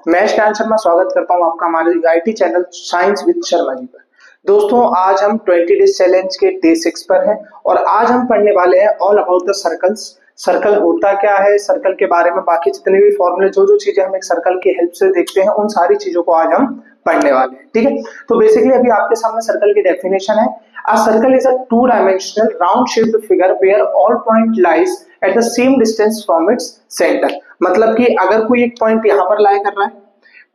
मैं श्रेयांश शर्मा स्वागत करता हूं आपका हमारे IT channel science with Sharma ji पर। दोस्तों आज हम 20 डेज चैलेंज के डे 6 पर हैं और आज हम पढ़ने वाले हैं all about the circles. Circle होता क्या है, सर्कल के बारे में बाकी जितने भी फॉर्मूले जो चीजें हम एक सर्कल की हेल्प से देखते हैं उन सारी चीजों को आज हम पढ़ने वाले हैं। ठीक है, तो बेसिकली अभी आपके सामने सर्कल की डेफिनेशन है। A circle is a two-dimensional round-shaped figure where all point lies at the same distance from its center। मतलब कि अगर कोई एक पॉइंट यहाँ पर लाया कर रहा है,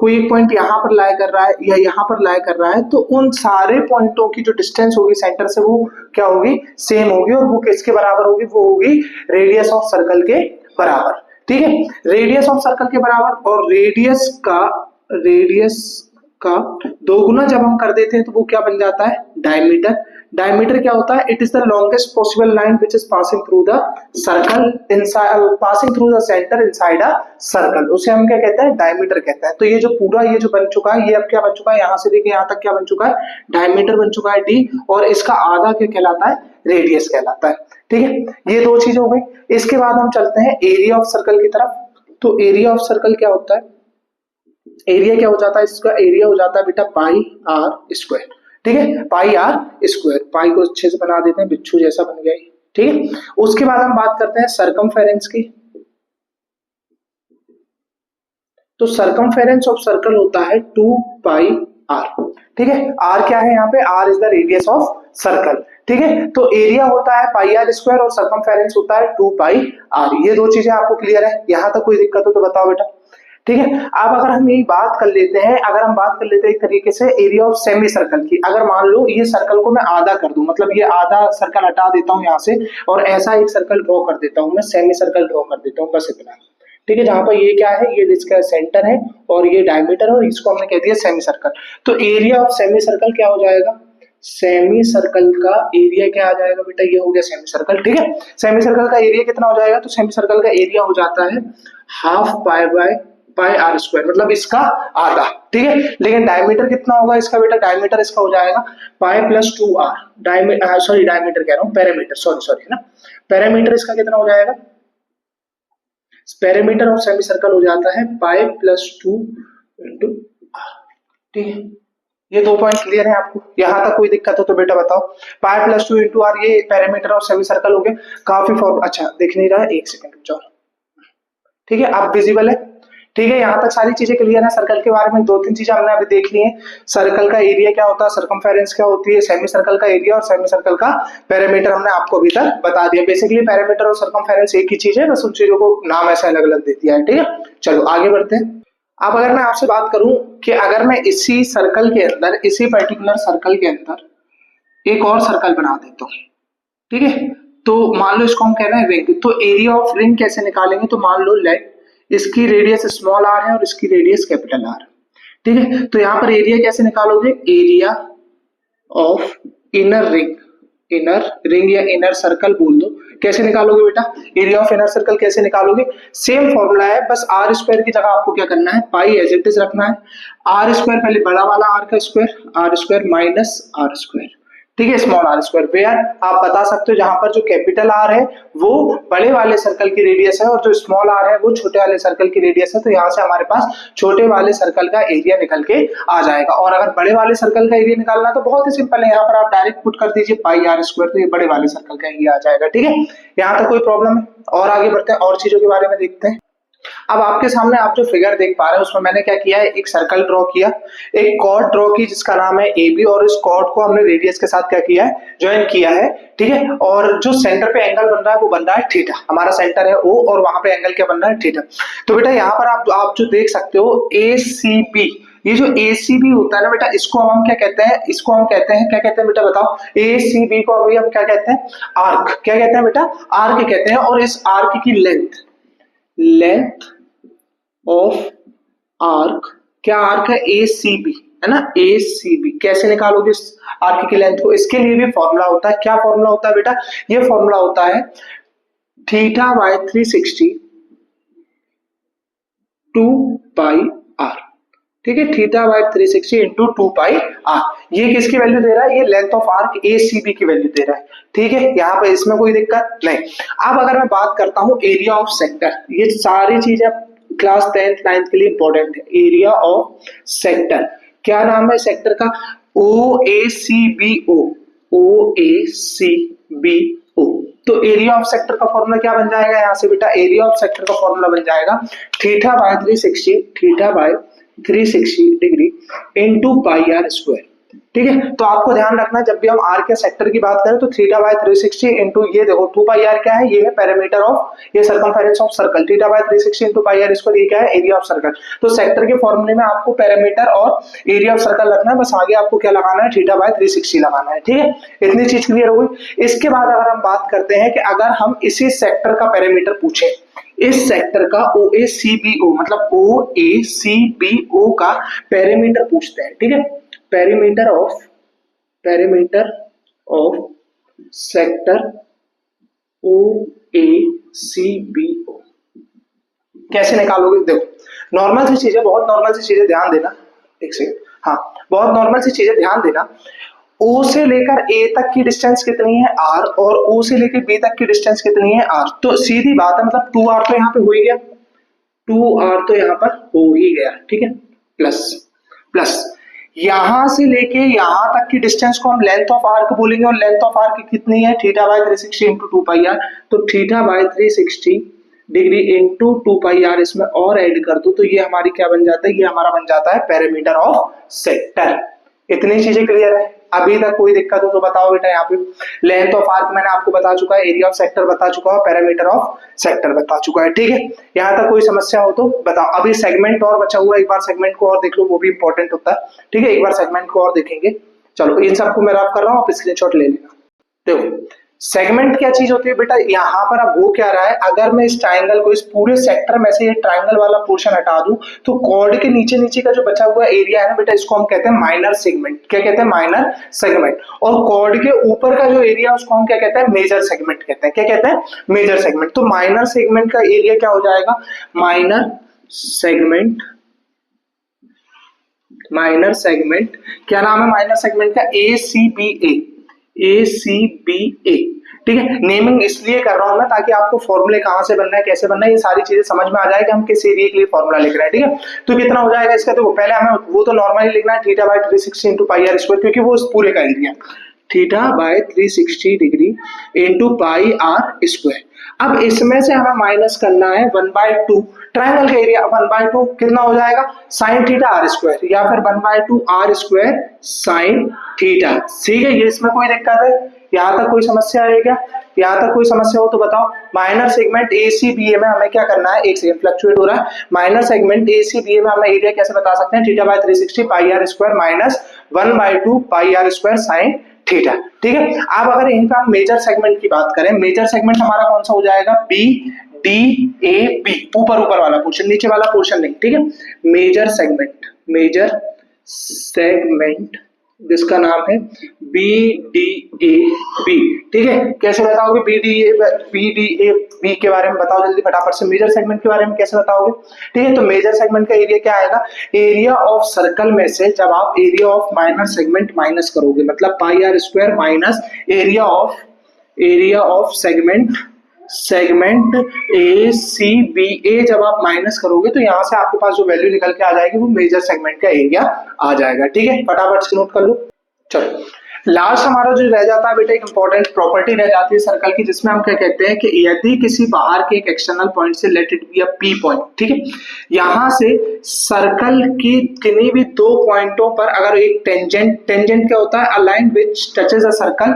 कोई एक पॉइंट यहाँ पर लाया कर रहा है या यहाँ पर लाया कर रहा है, तो उन सारे पॉइंटों की जो डिस्टेंस होगी सेंटर से वो क्या होगी, सेम होगी। और वो किसके बराबर होगी, वो होगी रेडियस ऑफ सर्कल के बराबर। ठीक है, रेडियस ऑफ सर्कल के बराबर। और रेडियस का दो गुना जब हम कर देते हैं तो वो क्या बन जाता है, डायमीटर। डायमीटर क्या होता है, it is the longest possible line which is passing through the circle inside, passing through the centre inside a circle, उसे हम क्या कहते हैं, डायमीटर कहते हैं। तो ये जो पूरा ये जो बन चुका है, ये अब क्या बन चुका है, यहाँ से देखिए यहाँ तक क्या बन चुका है, डायमीटर बन चुका है डी, और इसका आधा क्या कहलाता है, रेडियस कहलाता है। ठीक है, ये दो चीजें हो गई। इसके बाद हम चलते हैं एरिया ऑफ सर्कल की तरफ। तो एरिया ऑफ सर्कल क्या होता है, एरिया क्या हो जाता है, इसका एरिया हो जाता है बेटा पाई आर स्क्वायर। ठीक है, पाई आर स्क्वायर। पाई को अच्छे से बना देते हैं, बिच्छू जैसा बन गया। ठीक है, उसके बाद हम बात करते हैं सरकमफेरेंस की। तो सरकमफेरेंस ऑफ सर्कल होता है 2 पाई आर। ठीक है, आर क्या है यहाँ पे, r is the radius of circle. ठीक है, तो एरिया होता है पाई आर स्क्वायर और सरकमफेरेंस होता है 2 पाई आर। ये दो चीजें आपको क्लियर है, यहां तक कोई दिक्कत हो तो बताओ बेटा। ठीक है, अब अगर हम यही बात कर लेते हैं, अगर हम बात कर लेते हैं एक तरीके से एरिया ऑफ सेमी सर्कल की। अगर मान लो ये सर्कल को मैं आधा कर दूं, मतलब ये आधा सर्कल हटा देता हूं यहाँ से और ऐसा एक सर्कल ड्रॉ कर देता हूं, मैं सेमी सर्कल ड्रॉ कर देता हूं, बस इतना। ठीक है, जहां पर ये क्या है, ये इसका सेंटर है और ये डायमीटर है और इसको हमने कह दिया सेमी सर्कल। तो एरिया ऑफ सेमी सर्कल क्या हो जाएगा, सेमी सर्कल का एरिया क्या आ जाएगा बेटा, ये हो गया सेमी सर्कल। ठीक है, सेमी सर्कल का एरिया कितना हो जाएगा, तो सेमी सर्कल का एरिया हो जाता है half pi by pi r square, मतलब इसका आधा। ठीक है, लेकिन डायमीटर कितना होगा इसका बेटा, डायमीटर इसका हो जाएगा पाई प्लस 2 आर। डायमीटर कह रहा हूं, पैरामीटर, सॉरी है ना, पैरामीटर इसका कितना हो जाएगा, पैरामीटर ऑफ सेमी सर्कल हो जाता है पाई प्लस 2 इंटू आर। ठीक है, ये दो पॉइंट क्लियर है आपको, यहां तक कोई दिक्कत हो तो बेटा बताओ। पाई प्लस 2 इंटू आर, ये पैरामीटर ऑफ सेमी सर्कल हो गया। काफी फॉर्म अच्छा दिख नहीं रहा है, एक सेकंड रुक। ठीक है, आप विजिबल है। ठीक है, यहाँ तक सारी चीजें क्लियर है। सर्कल के बारे में दो तीन चीजें हमने अभी देख ली है। सर्कल का एरिया क्या होता है, सरकमफेरेंस क्या होती है, सेमी सर्कल का एरिया और सेमी सर्कल का पैरामीटर हमने आपको अभी तक बता दिया। बेसिकली पैरामीटर और सरकमफेरेंस एक ही चीज है, बस उन चीजों को नाम ऐसा अलग अलग दे दिया है। ठीक है, चलो आगे बढ़ते हैं। अब अगर मैं आपसे बात करूं कि अगर मैं इसी सर्कल के अंदर, इसी पर्टिकुलर सर्कल के अंदर एक और सर्कल बना देता हूं, ठीक है, तो मान लो इसको हम कह रहे हैं रिंग। तो एरिया ऑफ रिंग कैसे निकालेंगे, तो मान लो लेट इसकी रेडियस स्मॉल आर है और इसकी रेडियस कैपिटल आर। ठीक है, तो यहां पर एरिया कैसे निकालोगे, area of inner ring, inner ring या इनर सर्कल बोल दो, कैसे निकालोगे बेटा, एरिया ऑफ इनर सर्कल कैसे निकालोगे, सेम फॉर्मूला है, बस आर स्क्वायर की जगह आपको क्या करना है, पाई एज इट इज रखना है। आर स्क्वायर पहले बड़ा वाला आर का square, r square minus r square. ठीक है, स्मॉल आर स्क्वायर, वेयर आप बता सकते हो जहां पर जो कैपिटल आर है वो बड़े वाले सर्कल की रेडियस है और जो स्मॉल आर है वो छोटे वाले सर्कल की रेडियस है। तो यहाँ से हमारे पास छोटे वाले सर्कल का एरिया निकल के आ जाएगा। और अगर बड़े वाले सर्कल का एरिया निकालना है तो बहुत ही सिंपल है, यहाँ पर आप डायरेक्ट पुट कर दीजिए पाई आर स्क्वायर, तो ये बड़े वाले सर्कल का एरिया आ जाएगा। ठीक है, यहाँ तक कोई प्रॉब्लम है, और आगे बढ़ते हैं और चीजों के बारे में देखते हैं। अब आपके सामने आप जो फिगर देख पा रहे हैं उसमें मैंने क्या किया है, एक सर्कल ड्रॉ किया, एक कॉर्ड ड्रॉ की जिसका नाम है ए बी, और इस कॉर्ड को हमने रेडियस के साथ क्या किया है, ज्वाइन किया है। ठीक है, और जो सेंटर पे एंगल बन रहा है वो बन रहा है थीटा, हमारा सेंटर है ओ और वहां पे एंगल क्या बन रहा है, थीटा। तो बेटा यहाँ पर आप जो देख सकते हो ए सी बी, ये जो ACB होता है ना बेटा, इसको हम क्या कहते हैं, इसको हम कहते हैं, क्या कहते हैं बेटा बताओ, ACB को अभी हम क्या कहते हैं, आर्क। क्या कहते हैं बेटा, आर्क कहते हैं। और इस आर्क की लेंथ ऑफ आर्क, क्या आर्क है, ACB है ना, ACB। कैसे निकालोगे इस आर्क की लेंथ को, इसके लिए भी फॉर्मूला होता है। क्या फॉर्मूला होता है बेटा, ये फॉर्मूला होता है थीटा बाय 360 2 पाई आर। ठीक है, theta by 360 into 2 pi r. ये किसकी वैल्यू दे रहा है, ये लेंथ ऑफ आर्क ACB की वैल्यू दे रहा है। ठीक है, यहाँ पे इसमें कोई दिक्कत नहीं। अब अगर मैं बात करता हूं एरिया ऑफ सेक्टर, ये सारी चीजें क्लास 10th 9th के लिए इंपॉर्टेंट है। एरिया ऑफ सेक्टर, क्या नाम है सेक्टर का? OACBO, OACBO। तो एरिया ऑफ सेक्टर का फॉर्मूला क्या बन जाएगा यहाँ से बेटा? एरिया ऑफ सेक्टर का फॉर्मूला बन जाएगा theta by 360 degree into pi r square. ठीक है, तो आपको ध्यान रखना जब भी हम आर के सेक्टर की बात करें तो थीटा बाय 360 इंटू ये देखो 2 पाई आर क्या है? ये है पेरीमीटर ऑफ, ये circumference of circle. Theta by 360 into pi r square, ये क्या है? Area of circle. तो सेक्टर के फॉर्मूले में आपको पेरीमीटर और एरिया ऑफ सर्कल रखना है, बस आगे आपको क्या लगाना है? थीटा बाय 360 लगाना है। ठीक है, इतनी चीज क्लियर हो गई। इसके बाद अगर हम बात करते हैं कि अगर हम इसी सेक्टर का पेरीमीटर पूछे, इस सेक्टर का OACBO मतलब OACBO का पेरीमीटर पूछते हैं। ठीक है, पेरीमीटर ऑफ सेक्टर OACBO कैसे निकालोगे? देखो नॉर्मल सी चीजें, बहुत नॉर्मल सी चीजें, ध्यान देना एक सेकंड। हाँ, बहुत नॉर्मल सी चीजें ध्यान देना। O से लेकर A तक की डिस्टेंस कितनी है? R, और O से लेकर B तक की डिस्टेंस कितनी है? R। तो सीधी बात है, मतलब 2R तो यहाँ पे हो ही गया, 2R तो यहाँ पर हो ही गया। ठीक है, प्लस यहां से लेके यहां तक की डिस्टेंस को हम लेंथ ऑफ आर्क बोलेंगे, और लेंथ ऑफ आर्क कितनी है? Theta by 360 into 2 pi r. तो theta by 360 degree into 2 pi r इसमें और ऐड कर दो तो ये हमारी क्या बन जाता है? ये हमारा बन जाता है पेरीमीटर ऑफ सेक्टर। इतनी चीजें क्लियर है? अभी तक कोई दिक्कत हो तो बताओ बेटा। यहाँ पे लेंथ ऑफ आर्क मैंने आपको बता चुका है, एरिया ऑफ सेक्टर बता चुका है, पैरामीटर ऑफ सेक्टर बता चुका है। ठीक है, यहाँ तक कोई समस्या हो तो बताओ। अभी सेगमेंट और बचा हुआ है, एक बार सेगमेंट को और देख लो, वो भी इंपॉर्टेंट होता है। ठीक है, एक बार सेगमेंट को और देखेंगे। चलो इन सबको मैं रब कर रहा हूँ, आप स्क्रीनशॉट ले लेना। देखो सेगमेंट क्या चीज होती है बेटा? यहाँ पर अब हो क्या रहा है, अगर मैं इस ट्राइंगल को, इस पूरे सेक्टर में से ये ट्राइंगल वाला पोर्शन हटा दूं तो कॉर्ड के नीचे का जो बचा हुआ एरिया है ना बेटा, इसको हम कहते हैं माइनर सेगमेंट। क्या कहते हैं? Minor segment. और कॉर्ड के ऊपर का जो एरिया उसको हम क्या कहते हैं? मेजर सेगमेंट कहते हैं। क्या कहते हैं? Major segment. तो माइनर सेगमेंट का एरिया क्या हो जाएगा? माइनर सेगमेंट क्या नाम है माइनर सेगमेंट का? ACBA। ठीक है, नेमिंग इसलिए कर रहा हूं मैं ताकि आपको फॉर्मूले कहां से बनना है, कैसे बनना है, ये सारी चीजें समझ में आ जाए कि हम किस एरिया के लिए फॉर्मूला लिख रहे हैं। ठीक है, तो कितना हो जाएगा इसका? देखो पहले हमें वो तो नॉर्मली लिखना है theta by 360 into pi r square, क्योंकि वो इस पूरे का area. Theta by 360 degree into pi r square. अब इसमें से हमें माइनस करना है 1/2 ट्राइंगल का एरिया। 1/2 कितना हो जाएगा? साइन थीटा आर स्क्वायर, या फिर 1/2 आर स्क्वायर साइन थीटा। ठीक है, ये इसमें कोई दिक्कत है? यहाँ तक कोई समस्या है क्या? यहाँ तक कोई समस्या हो तो बताओ। माइनर सेगमेंट ACBA में हमें क्या करना है? एक सेकंड, फ्लक्चुएट हो रहा है। माइनर सेगमेंट ACBA में हमें एरिया कैसे बता सकते हैं? Theta by 360 pi r square minus 1/2 pi r square sine theta. ठीक है, अब अगर यहीं पे हम मेजर सेगमेंट की बात करें, मेजर सेगमेंट हमारा कौन सा हो जाएगा? BDAB, ऊपर वाला पोर्शन, नीचे वाला पोर्शन नहीं। ठीक है, मेजर सेगमेंट जिसका नाम है BDAB। ठीक है, कैसे बताओगे BDAB के बारे में? बताओ जल्दी फटाफट से। मेजर सेगमेंट के बारे में कैसे बताओगे? ठीक है, तो मेजर सेगमेंट का एरिया क्या आएगा? एरिया ऑफ सर्कल में से जब आप area of minor segment minus करोगे, मतलब pi r square minus area of segment ACBA जब आप माइनस करोगे तो यहां से आपके पास जो वैल्यू निकल के आ जाएगी वो मेजर सेगमेंट का एरिया आ जाएगा। ठीक है, फटाफट से नोट कर लो। चलो लास्ट हमारा जो रह जाता है बेटा, एक इंपॉर्टेंट प्रॉपर्टी रह जाती है सर्कल की, जिसमें हम क्या कहते हैं कि यदि किसी बाहर के एक एक्सटर्नल पॉइंट से, let it be a P point, ठीक है, यहां से सर्कल की किन्हीं भी दो पॉइंटों पर अगर एक टेंजेंट क्या होता है? A line which touches a circle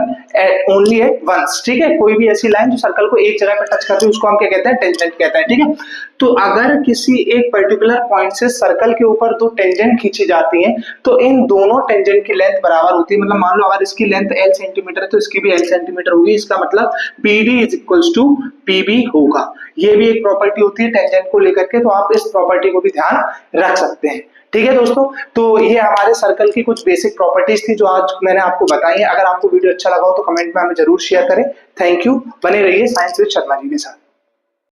only at once. ठीक है, कोई भी ऐसी लाइन जो सर्कल को एक जगह पर टच करती है उसको हम क्या कहते हैं? टेंजेंट कहते हैं। ठीक है, तो अगर किसी एक पर्टिकुलर पॉइंट से सर्कल के ऊपर दो टेंजेंट खींची जाती हैं तो इन दोनों टेंजेंट की लेंथ बराबर होती है। मतलब मान लो अगर इसकी लेंथ L सेंटीमीटर है तो इसकी भी L सेंटीमीटर होगी। इसका मतलब PD is equals to PB होगा। ये भी एक प्रॉपर्टी होती है टेंजेंट को लेकर के, तो आप इस प्रॉपर्टी को भी ध्यान रख सकते हैं। ठीक है दोस्तों, तो ये हमारे सर्कल की कुछ बेसिक प्रॉपर्टीज थी जो आज मैंने आपको बताई है। अगर आपको वीडियो अच्छा लगा हो तो कमेंट में हमें जरूर शेयर करें। थैंक यू, बने रहिए साइंस विद शर्मा जी के साथ।